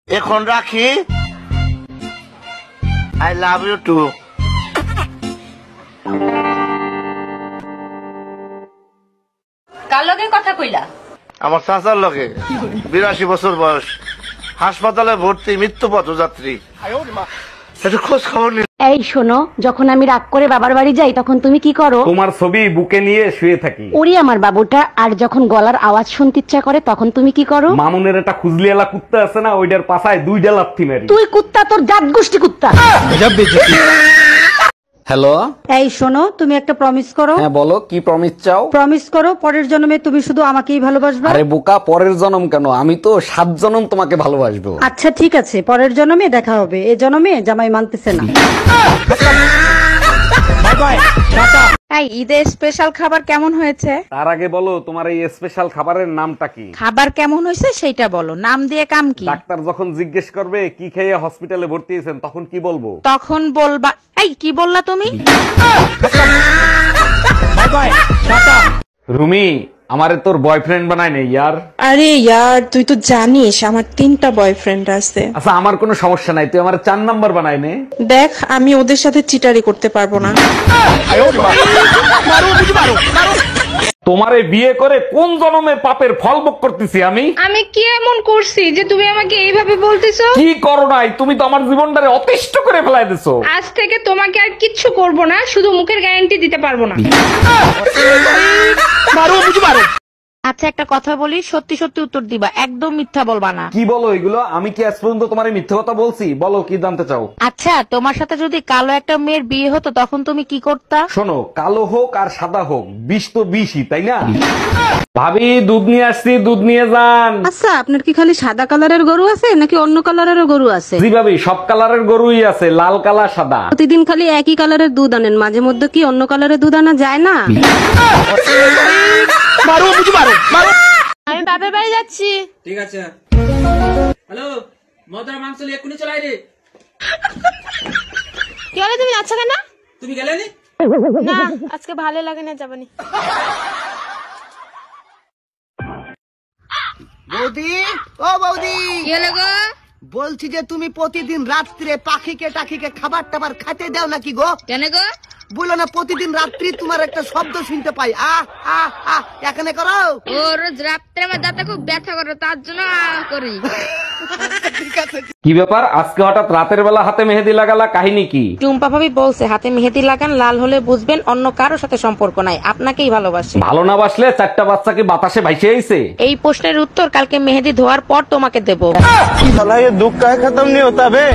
এখন রাখি। I love you too. কার লগে কথা কইলা? আমার চাচার লগে, 82 বছর বয়স, হাসপাতালে ভর্তি, মৃত্যু পথযাত্রী। একটু খোঁজ খবর নিল। এই শোনো, যখন আমি রাগ করে বাবার বাড়ি যাই তখন তুমি কি করো? তোমার ছবি বুকে নিয়ে শুয়ে থাকি। ওরে আমার বাবুটা। আর যখন গলার আওয়াজ শুনতে ইচ্ছা করে তখন তুমি কি করো? মামুনের একটা খুজলিয়ালা কুত্তা আছে না, ওইটার পাছায় 2টা লাথি মারি। তুই কুত্তা, তোর জাত গোষ্ঠী কুত্তা। হ্যালো, এই শোনো, তুমি একটা প্রমিস করো। হ্যাঁ বলো, কি প্রমিস চাও? প্রমিস করো পরের জন্মে তুমি শুধু আমাকেই ভালোবাসবে। আরে বোকা, পরের জন্ম কেন, আমি তো 7 জন্ম তোমাকে ভালোবাসবো। আচ্ছা ঠিক আছে, পরের জন্মে দেখা হবে, এ জন্মে জামাই মানতেছে না। এই ঈদের স্পেশাল খাবার কেমন হয়েছে? তার আগে বলো তোমার এই স্পেশাল খাবারের নামটা কি? খাবার কেমন হয়েছে সেটা বলো, নাম দিয়ে কাম কি? ডাক্তার যখন জিজ্ঞেস করবে কি খেয়ে হসপিটালে ভর্তি হয়েছেন তখন কি বলবো? তখন বলবা এই কি বললা তুমি? রুমি, আমারে তোর বয়ফ্রেন্ড বানায় নে ইয়ার। আরে ইয়ার, তুই তো জানিস আমার 3টা বয়ফ্রেন্ড আছে। আচ্ছা আমার কোনো সমস্যা নাই, তুই আমার 4 নাম্বার বানায় নে। দেখ, আমি ওদের সাথে চিটারি করতে পারবো না। তোমারে বিয়ে করে কোন জন্মের পাপের ফল ভোগ করতেছি আমি? আমি কি এমন করছি যে তুমি আমাকে এইভাবে বলতেছো? কি করো নাই, তুমি তো আমার জীবনটারে অতিষ্ঠ করে ফেলাই দিছো। আজ থেকে তোমাকে আর কিচ্ছু করব না, শুধু মুখের গ্যারান্টি দিতে পারবো না। আচ্ছা একটা কথা বলি, সত্যি সত্যি উত্তর দিবা, একদম মিথ্যা বলবা না। কি বলো এগুলো? আমি কি আজ পর্যন্ত তোমার মিথ্যে কথা বলছি? বলো কি জানতে চাও? আচ্ছা তোমার সাথে যদি কালো একটা মেয়ের বিয়ে হতো তখন তুমি কি করতা? শোনো, কালো হোক আর সাদা হোক, বিষ তো বিষই, তাই না? ভাবি, দুধ নিয়ে আসছি, দুধ নিয়ে যান। আচ্ছা, আপনার কি খালি সাদা কালারের গরু আছে নাকি অন্য কালারেরও গরু আছে? জি ভাবি, সব কালারের গরুই আছে, লাল কালা সাদা। প্রতিদিন খালি একই কালারের দুধ আনেন, মাঝে মধ্যে কি অন্য কালারের দুধ আনা যায় না? আমি বাপের বাড়ি যাচ্ছি। ঠিক আছে। হ্যালো, মদরা মাংস নিয়ে এক্ষুনি চলে আয় রে। কি হলো, তুমি যাচ্ছ কেন? তুমি গেলে নি? না, আজকে ভালো লাগে না, যাবানি। বৌদি, ও বৌদি, কি হলো গো? বলছি যে তুমি প্রতিদিন রাত্রে পাখিকে টাখিকে খাবার টাবার খাইতে দাও নাকি গো? কেন গো? বললো না প্রতিদিন রাত্রি তোমার একটা শব্দ শুনতে পাই, আহ আহ আহ, এখানে করো। ও রোজ রাত্রে আমার দাঁতে খুব ব্যথা করে, তার জন্য করি। কি ব্যাপার, আজকে হঠাৎ রাতের বেলা হাতে মেহেদি লাগালা, কাহিনী কি? টুম্পা ভাবি বলছে হাতে মেহেদি লাগান, লাল হলে বুঝবেন অন্য কারোর সাথে সম্পর্ক নাই, আপনাকেই ভালোবাসে। ভালো না বাসলে 4টা বাচ্চা কি বাতাসে ভাইসে আইছে? এই প্রশ্নের উত্তর কালকে মেহেদি ধোয়ার পর তোমাকে দেবো। দুঃখ খতম নি হতা বে।